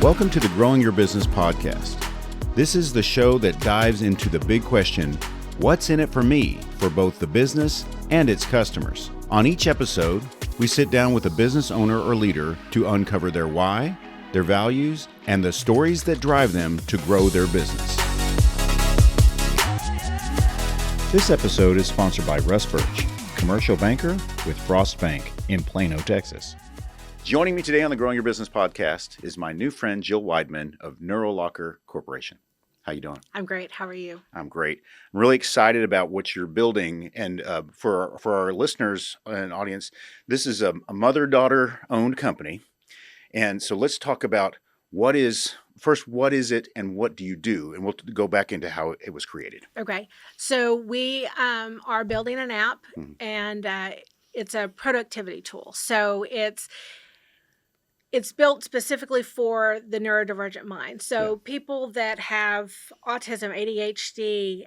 Welcome to the Growing Your Business podcast. This is the show that dives into the big question, what's in it for me, for both the business and its customers? On each episode, we sit down with a business owner or leader to uncover their why, their values, and the stories that drive them to grow their business. This episode is sponsored by Russ Birch, commercial banker with Frost Bank in Plano, Texas. Joining me today on the Growing Your Business podcast is my new friend, Jill Weidman of NeuroLocker Corporation. How you doing? I'm great. How are you? I'm great. I'm really excited about what you're building. And for our listeners and audience, this is a mother-daughter owned company. And so let's talk about what is it and what do you do? And we'll go back into how it was created. Okay. So we are building an app and it's a productivity tool. So it's built specifically for the neurodivergent mind. So people that have autism, ADHD,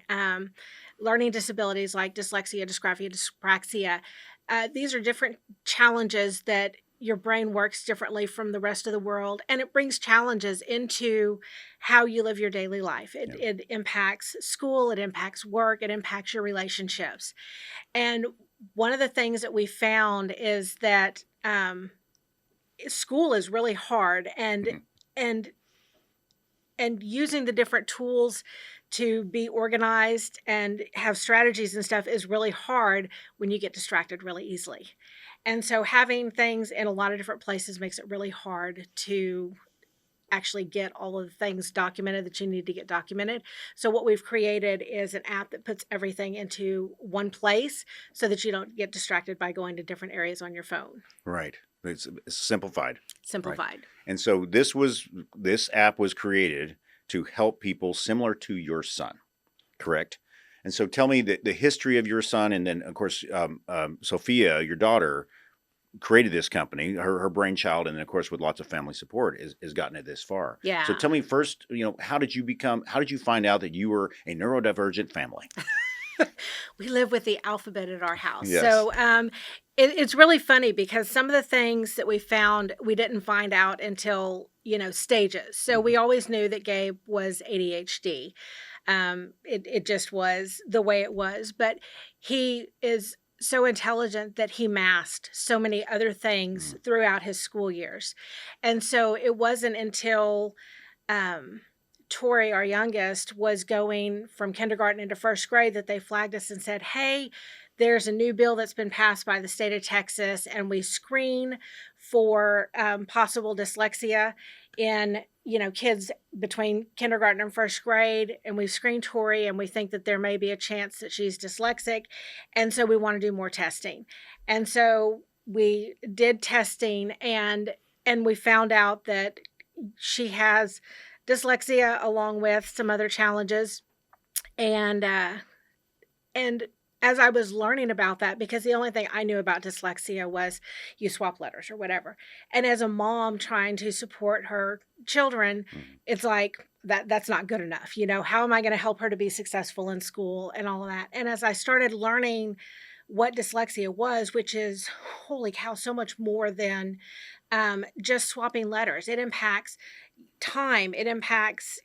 learning disabilities like dyslexia, dysgraphia, dyspraxia, these are different challenges that your brain works differently from the rest of the world. And it brings challenges into how you live your daily life. It impacts school, it impacts work, it impacts your relationships. And one of the things that we found is that school is really hard, and using the different tools to be organized and have strategies and stuff is really hard when you get distracted really easily. And so having things in a lot of different places makes it really hard to actually get all of the things documented that you need to get documented. So what we've created is an app that puts everything into one place so that you don't get distracted by going to different areas on your phone. Right. It's simplified. Simplified. Right. And so this app was created to help people similar to your son, correct? And so tell me the history of your son, and then of course Sophia, your daughter, created this company, her brainchild, and then of course with lots of family support has gotten it this far. Yeah. So tell me first, how did you find out that you were a neurodivergent family? We live with the alphabet at our house. Yes. So it's really funny because some of the things that we found, we didn't find out until, stages. So we always knew that Gabe was ADHD. It just was the way it was. But he is so intelligent that he masked so many other things throughout his school years. And so it wasn't until Tori, our youngest, was going from kindergarten into first grade that they flagged us and said, hey, there's a new bill that's been passed by the state of Texas, and we screen for possible dyslexia in kids between kindergarten and first grade, and we've screened Tori, and we think that there may be a chance that she's dyslexic, and so we want to do more testing. And so we did testing, and we found out that she has dyslexia along with some other challenges. And as I was learning about that, because the only thing I knew about dyslexia was you swap letters or whatever. And as a mom trying to support her children, it's like that's not good enough. How am I going to help her to be successful in school and all of that? And as I started learning what dyslexia was, which is, holy cow, so much more than just swapping letters. It impacts time. It impacts,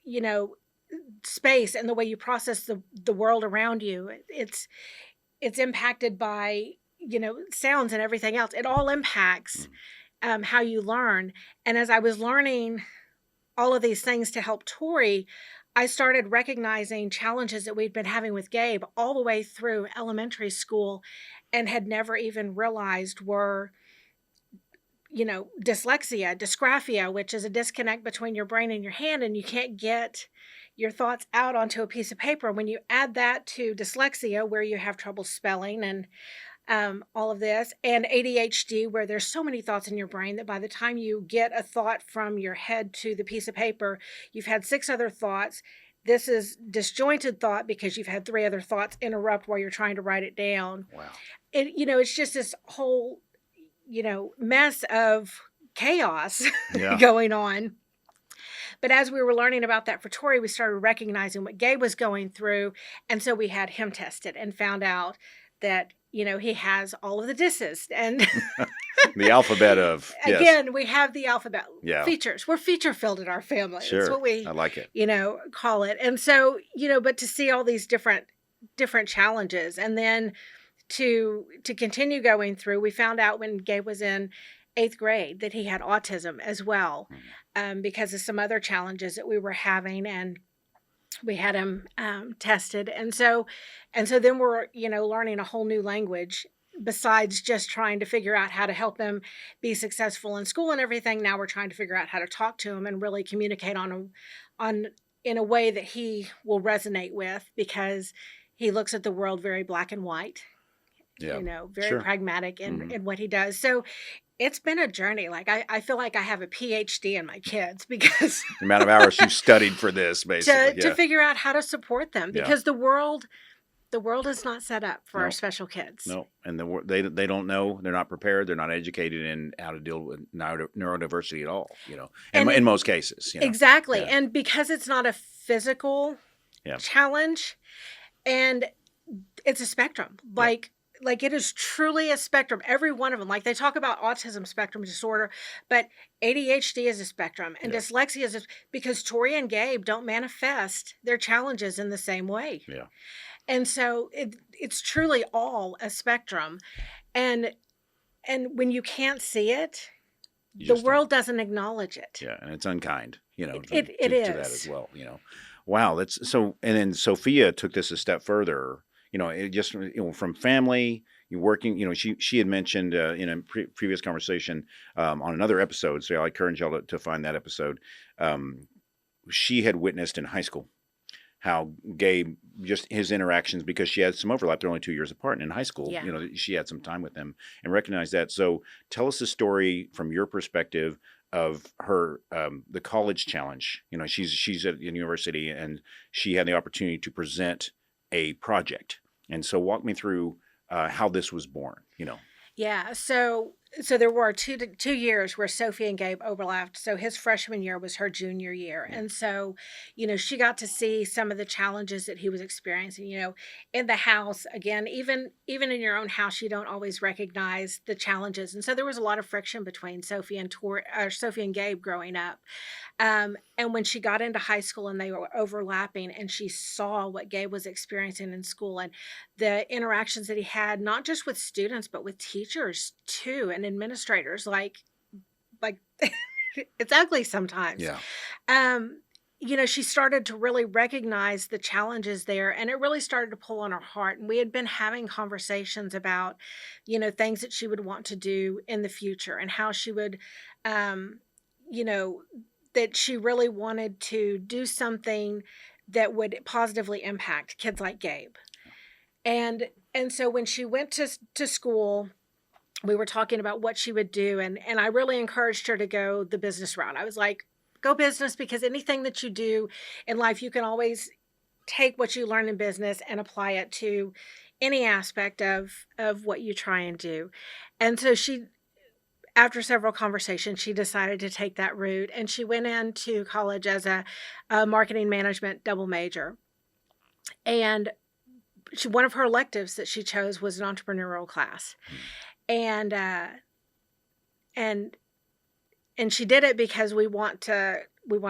space and the way you process the world around you. It's impacted by, sounds and everything else. It all impacts how you learn. And as I was learning all of these things to help Tori, I started recognizing challenges that we'd been having with Gabe all the way through elementary school and had never even realized were dyslexia, dysgraphia, which is a disconnect between your brain and your hand, and you can't get your thoughts out onto a piece of paper. When you add that to dyslexia, where you have trouble spelling and all of this, and ADHD, where there's so many thoughts in your brain that by the time you get a thought from your head to the piece of paper, you've had 6 other thoughts. This is disjointed thought because you've had 3 other thoughts interrupt while you're trying to write it down. Wow. It's just this whole mess of chaos going on. But as we were learning about that for Tori, we started recognizing what Gabe was going through. And so we had him tested and found out that, he has all of the disses and The alphabet of, yes. again, we have the alphabet Yeah. features. We're feature filled in our family. That's Sure. what we, I like it. call it. And so, but to see all these different challenges, and then to continue going through, we found out when Gabe was in 8th grade that he had autism as well, because of some other challenges that we were having, and we had him tested. And so then we're, learning a whole new language besides just trying to figure out how to help him be successful in school and everything. Now we're trying to figure out how to talk to him and really communicate on in a way that he will resonate with, because he looks at the world very black and white, Yeah. very Sure. pragmatic in what he does. So it's been a journey. Like I feel like I have a PhD in my kids, because The amount of hours you studied for this, basically. to Yeah. figure out how to support them, Yeah. because the world is not set up for our No. special kids. No, and they don't know. They're not prepared. They're not educated in how to deal with neurodiversity at all. And in most cases. Exactly. Yeah. And because it's not a physical Yeah. challenge, and it's a spectrum. Like it is truly a spectrum. Every one of them. Like they talk about autism spectrum disorder, but ADHD is a spectrum, and Yeah. dyslexia is because Tori and Gabe don't manifest their challenges in the same way. Yeah. And so it's truly all a spectrum. And when you can't see it, You the just world doesn't acknowledge it. Yeah, and it's unkind. It to that is. as well. Wow, that's so. And then Sophia took this a step further. It just from family. You working. She had mentioned in a previous conversation on another episode. So I encourage y'all to find that episode. She had witnessed in high school how Gabe, just his interactions, because she had some overlap. They're only 2 years apart, and in high school, Yeah. she had some time with him and recognized that. So tell us the story from your perspective of her, the college challenge. She's at university, and she had the opportunity to present a project. And so walk me through how this was born. Yeah. So there were two years where Sophie and Gabe overlapped. So his freshman year was her junior year. And so, she got to see some of the challenges that he was experiencing, in the house. Again, even in your own house, you don't always recognize the challenges. And so there was a lot of friction between Sophie and Gabe growing up. And when she got into high school and they were overlapping, and she saw what Gabe was experiencing in school, and the interactions that he had, not just with students, but with teachers too, and administrators, like it's ugly sometimes. Yeah. She started to really recognize the challenges there, and it really started to pull on her heart. And we had been having conversations about, things that she would want to do in the future, and how she would, that she really wanted to do something that would positively impact kids like Gabe. And so when she went to school, we were talking about what she would do, and I really encouraged her to go the business route. I was like, go business, because anything that you do in life, you can always take what you learn in business and apply it to any aspect of what you try and do. And so after several conversations, she decided to take that route, and she went into college as a marketing management double major. And one of her electives that she chose was an entrepreneurial class. And she did it because we want to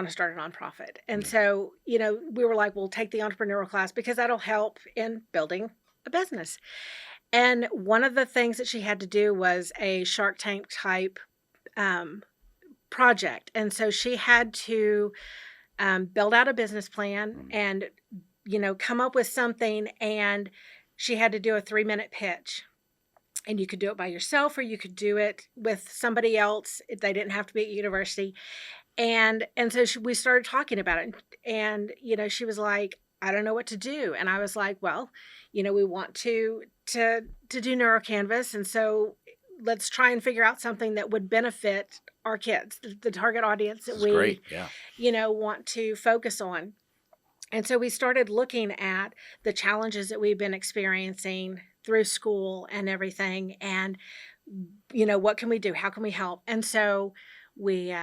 start a nonprofit. And so, we were like, we'll take the entrepreneurial class because that'll help in building a business. And one of the things that she had to do was a Shark Tank type project. And so she had to build out a business plan and, come up with something. And she had to do a 3-minute pitch. And you could do it by yourself, or you could do it with somebody else. They didn't have to be at university. And so we started talking about it. And, she was like, I don't know what to do. And I was like, well, we want to do NeuroCanvas. And so let's try and figure out something that would benefit our kids, the target audience that we, great. Yeah. Want to focus on. And so we started looking at the challenges that we've been experiencing through school and everything. And, what can we do? How can we help? And so we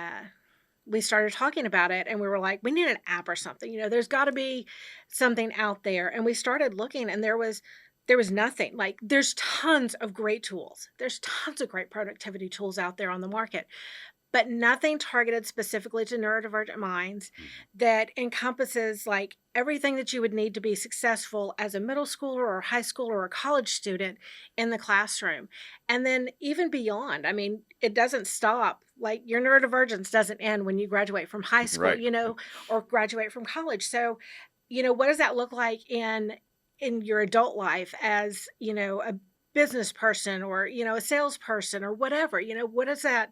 started talking about it, and we were like, we need an app or something. There's got to be something out there. And we started looking, and there was there was nothing. Like, there's tons of great tools. There's tons of great productivity tools out there on the market, but nothing targeted specifically to neurodivergent minds that encompasses like everything that you would need to be successful as a middle schooler or a high schooler or a college student in the classroom. And then even beyond, I mean, it doesn't stop. Like, your neurodivergence doesn't end when you graduate from high school, Right. or graduate from college. So, what does that look like in your adult life as, a business person or, a salesperson or whatever? What does that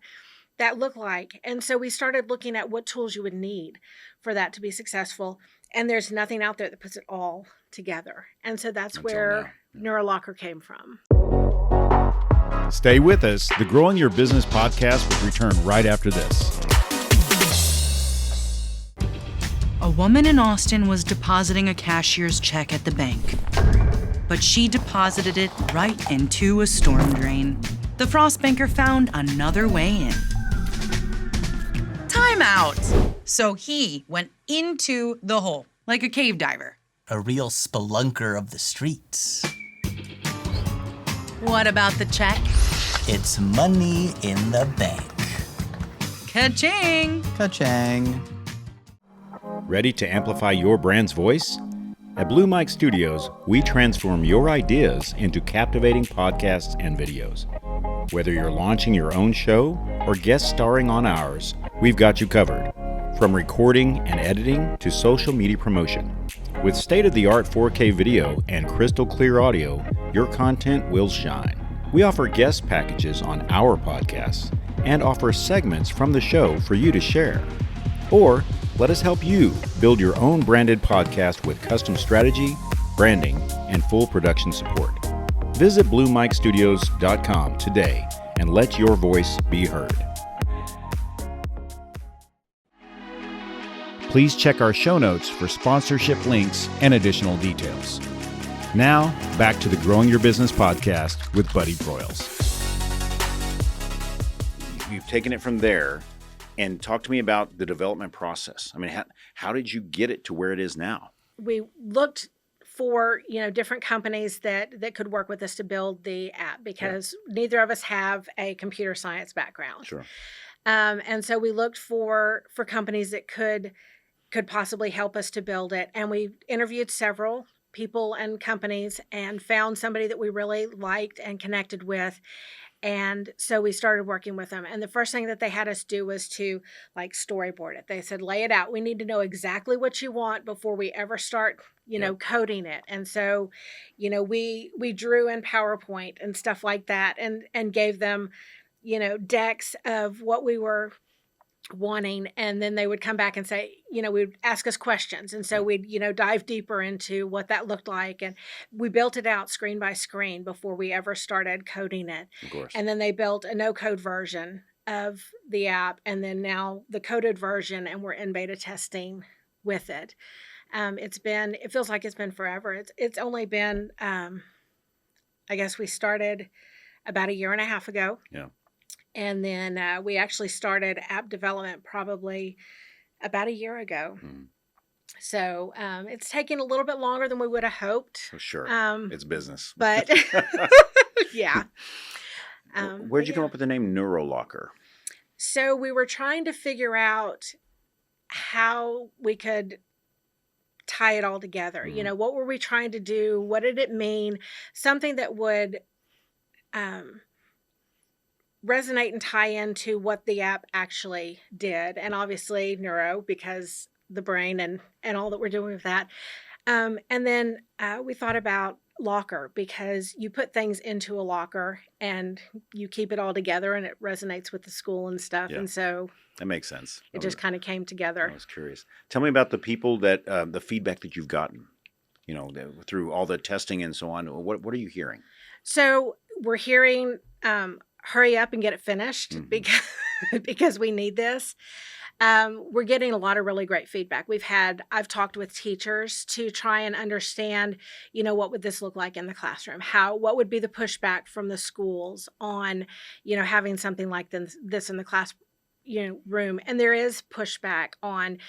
look like? And so we started looking at what tools you would need for that to be successful. And there's nothing out there that puts it all together. And so that's Until where now. NeuroLocker came from. Stay with us. The Growing Your Business podcast will return right after this. A woman in Austin was depositing a cashier's check at the bank, but she deposited it right into a storm drain. The frost banker found another way in. Time out! So he went into the hole, like a cave diver. A real spelunker of the streets. What about the check? It's money in the bank. Ka-ching! Ka-chang. Ready to amplify your brand's voice? At Blue Mike Studios, we transform your ideas into captivating podcasts and videos. Whether you're launching your own show or guest starring on ours, we've got you covered. From recording and editing to social media promotion. With state-of-the-art 4K video and crystal clear audio, your content will shine. We offer guest packages on our podcasts and offer segments from the show for you to share. Or let us help you build your own branded podcast with custom strategy, branding, and full production support. Visit BlueMikeStudios.com today and let your voice be heard. Please check our show notes for sponsorship links and additional details. Now, back to the Growing Your Business podcast with Buddy Broyles. You've taken it from there. And talk to me about the development process. I mean, how did you get it to where it is now? We looked for, different companies that could work with us to build the app because neither of us have a computer science background. Sure. And so we looked for companies that could possibly help us to build it. And we interviewed several people and companies and found somebody that we really liked and connected with. And so we started working with them. And the first thing that they had us do was to storyboard it. They said, lay it out. We need to know exactly what you want before we ever start, coding it. And so, we drew in PowerPoint and stuff like that and gave them, decks of what we were wanting. And then they would come back and say, we'd ask us questions. And so we'd, dive deeper into what that looked like. And we built it out screen by screen before we ever started coding it. Of course. And then they built a no-code version of the app. And then now the coded version, and we're in beta testing with it. It feels like it's been forever. It's only been, I guess we started about a year and a half ago. Yeah. And then we actually started app development probably about a year ago. Mm. So it's taking a little bit longer than we would have hoped. For sure. It's business. But yeah. Where'd you come up with the name NeuroLocker? So we were trying to figure out how we could tie it all together. Mm. What were we trying to do? What did it mean? Something that would resonate and tie into what the app actually did. And obviously neuro, because the brain and all that we're doing with that. And then we thought about locker, because you put things into a locker and you keep it all together and it resonates with the school and stuff. Yeah. And so that makes sense. It just kind of came together. I was curious. Tell me about the people that, the feedback that you've gotten, through all the testing and so on. What are you hearing? So we're hearing, hurry up and get it finished because we need this. We're getting a lot of really great feedback. I've talked with teachers to try and understand, what would this look like in the classroom? What would be the pushback from the schools on, having something like this in the class, room. And there is pushback on,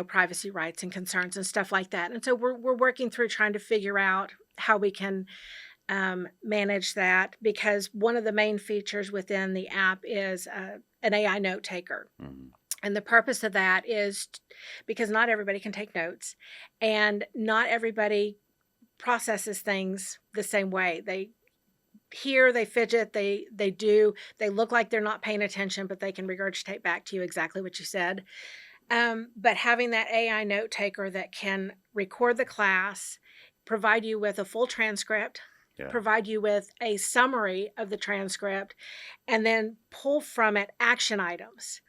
privacy rights and concerns and stuff like that. And so we're working through trying to figure out how we can manage that, because one of the main features within the app is an AI note taker. Mhm. And the purpose of that is because not everybody can take notes, and not everybody processes things the same way. They hear, they fidget, they look like they're not paying attention, but they can regurgitate back to you exactly what you said. But having that AI note taker that can record the class, provide you with a full transcript, Yeah. provide you with a summary of the transcript, and then pull from it action items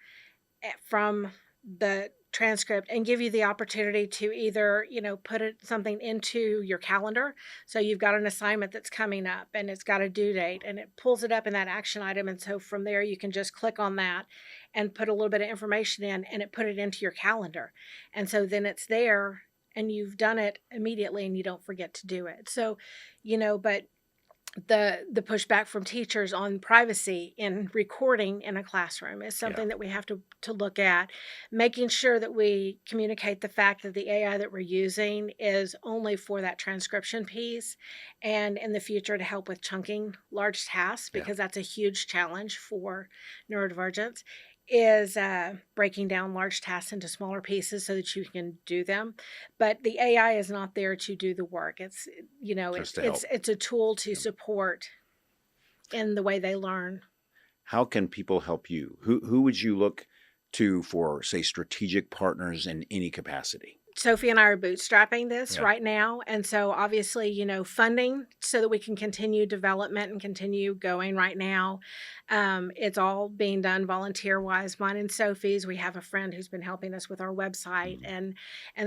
from the transcript, and give you the opportunity to either, put something into your calendar. So you've got an assignment that's coming up and it's got a due date, and it pulls it up in that action item. And so from there, you can just click on that and put a little bit of information in, and it put it into your calendar. And so then it's there and you've done it immediately and you don't forget to do it. So, but the pushback from teachers on privacy in recording in a classroom is something that we have to look at, making sure that we communicate the fact that the AI that we're using is only for that transcription piece, and in the future to help with chunking large tasks, because that's a huge challenge for neurodivergence, is breaking down large tasks into smaller pieces so that you can do them. But the AI is not there to do the work. It's, it's a tool to support in the way they learn. How can people help you? Who would you look to for, say, strategic partners in any capacity? Sophie and I are bootstrapping this right now. And so obviously, funding so that we can continue development and continue going right now. It's all being done volunteer-wise. Mine and Sophie's. We have a friend who's been helping us with our website and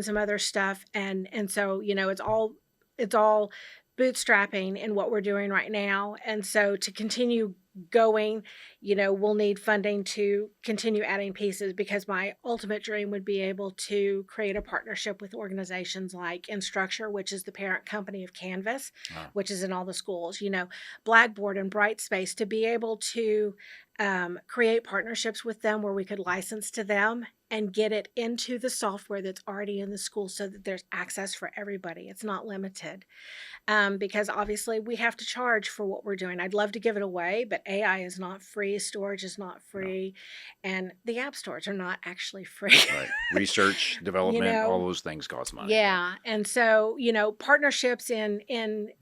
some other stuff. And so, it's all bootstrapping in what we're doing right now. And so to continue going, we'll need funding to continue adding pieces, because my ultimate dream would be able to create a partnership with organizations like Instructure, which is the parent company of Canvas, which is in all the schools, Blackboard and Brightspace, to be able to create partnerships with them where we could license to them and get it into the software that's already in the school so that there's access for everybody. It's not limited. Because obviously we have to charge for what we're doing. I'd love to give it away, but AI is not free. Storage is not free. And the app stores are not actually free. Right. Research, development, all those things cost money. Yeah. And so, partnerships in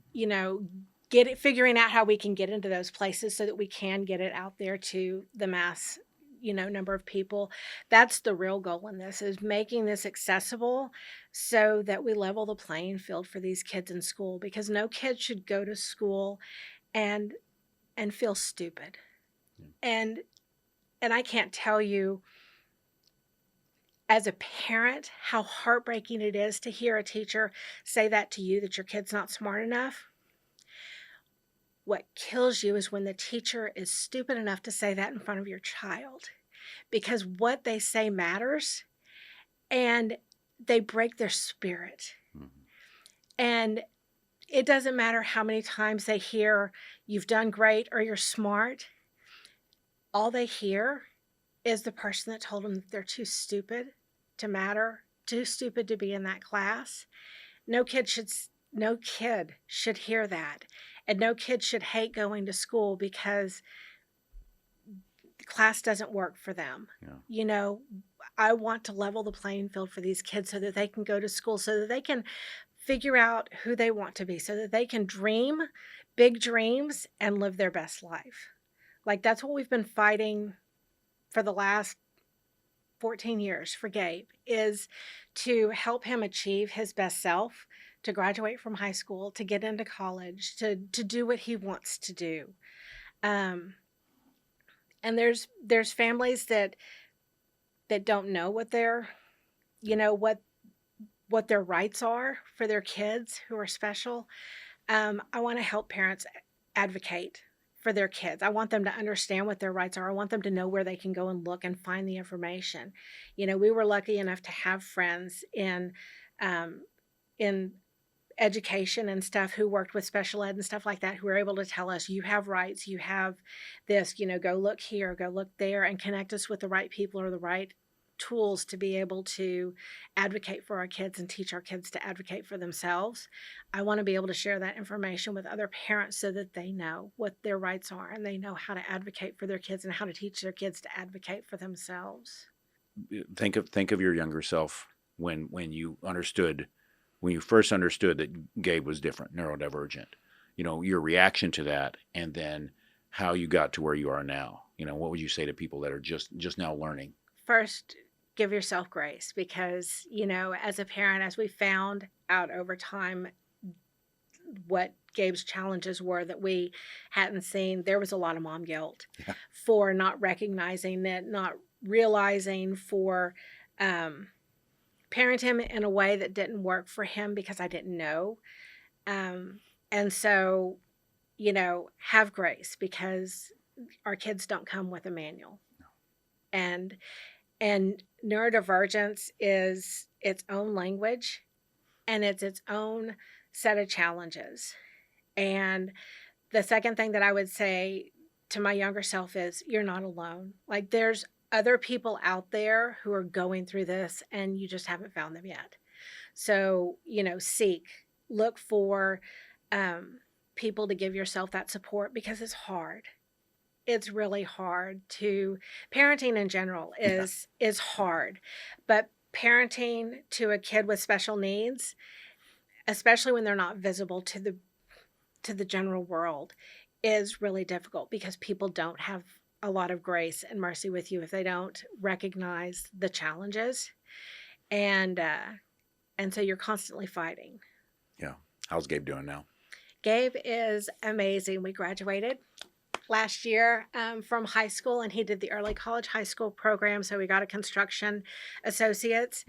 figuring out how we can get into those places so that we can get it out there to the mass number of people. That's the real goal in this, is making this accessible so that we level the playing field for these kids in school, because no kid should go to school and feel stupid. And I can't tell you as a parent how heartbreaking it is to hear a teacher say that to you, that your kid's not smart enough. What kills you is when the teacher is stupid enough to say that in front of your child, because what they say matters and they break their spirit. And it doesn't matter how many times they hear you've done great or you're smart. All they hear is the person that told them that they're too stupid to matter, too stupid to be in that class. No kid should hear that. And no kid should hate going to school because class doesn't work for them. I want to level the playing field for these kids so that they can go to school, so that they can figure out who they want to be, so that they can dream big dreams and live their best life. Like, that's what we've been fighting for the last 14 years for Gabe, is to help him achieve his best self, to graduate from high school, to get into college, to do what he wants to do. And there's families that don't know what their, what their rights are for their kids who are special. I want to help parents advocate for their kids. I want them to understand what their rights are. I want them to know where they can go and look and find the information. We were lucky enough to have friends in education and stuff who worked with special ed and stuff like that, who were able to tell us, you have rights, you have this, go look here, go look there, and connect us with the right people or the right tools to be able to advocate for our kids and teach our kids to advocate for themselves. I want to be able to share that information with other parents so that they know what their rights are and they know how to advocate for their kids and how to teach their kids to advocate for themselves. Think of your younger self when you first understood that Gabe was different, neurodivergent. Your reaction to that, and then how you got to where you are now. What would you say to people that are just now learning? First, give yourself grace because, as a parent, as we found out over time what Gabe's challenges were that we hadn't seen, there was a lot of mom guilt for not recognizing it, not realizing, for parent him in a way that didn't work for him because I didn't know. And so, have grace because our kids don't come with a manual. No. And neurodivergence is its own language and it's its own set of challenges. And the second thing that I would say to my younger self is you're not alone. Like there's other people out there who are going through this and you just haven't found them yet. So, look for people to give yourself that support because it's hard. It's really hard parenting in general is hard, but parenting to a kid with special needs, especially when they're not visible to the general world, is really difficult because people don't have a lot of grace and mercy with you if they don't recognize the challenges. And so you're constantly fighting. Yeah. How's Gabe doing now? Gabe is amazing. We graduated last year from high school, and he did the early college high school program. So we got a construction associate's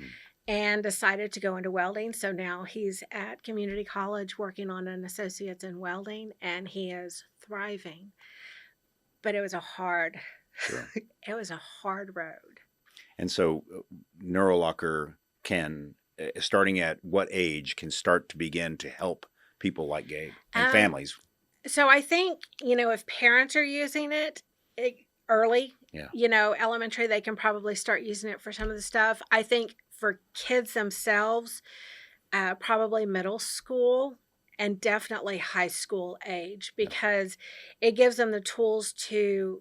and decided to go into welding. So now he's at community college working on an associate's in welding, and he is thriving. But it was a hard road. And so NeuroLocker can, starting at what age, can start to begin to help people like Gabe and families? So I think, if parents are using it early, elementary, they can probably start using it for some of the stuff. I think for kids themselves, probably middle school and definitely high school age, because it gives them the tools to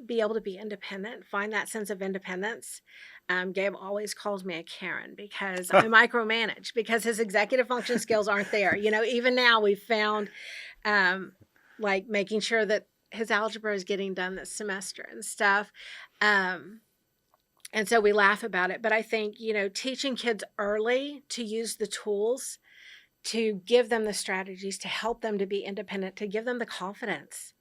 be able to be independent, find that sense of independence. Gabe always calls me a Karen because I micromanage because his executive function skills aren't there. Even now we've found like making sure that his algebra is getting done this semester and stuff. And so we laugh about it. But I think, teaching kids early to use the tools, to give them the strategies, to help them to be independent, to give them the confidence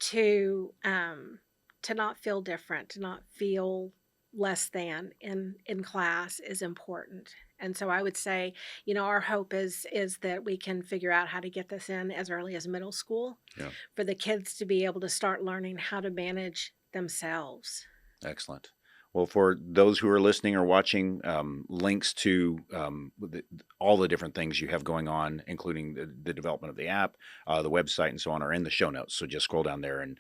to not feel different, to not feel less than in class is important. And so I would say, our hope is that we can figure out how to get this in as early as middle school for the kids to be able to start learning how to manage themselves. Excellent. Well, for those who are listening or watching, links to all the different things you have going on, including the development of the app, the website, and so on, are in the show notes. So just scroll down there and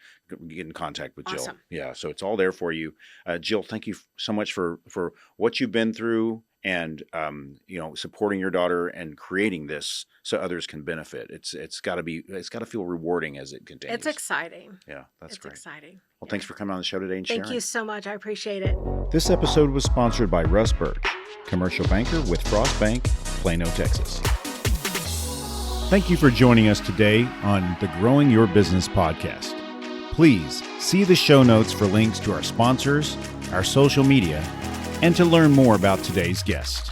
get in contact with Jill. Awesome. Yeah, so it's all there for you. Jill, thank you so much for what you've been through and supporting your daughter and creating this so others can benefit. It's got to feel rewarding as it continues. It's exciting. Yeah, that's great. It's exciting. Well, thanks for coming on the show today and sharing. Thank you so much. I appreciate it. This episode was sponsored by Russ Birch, commercial banker with Frost Bank, Plano, Texas. Thank you for joining us today on the Growing Your Business podcast. Please see the show notes for links to our sponsors, our social media, and to learn more about today's guest.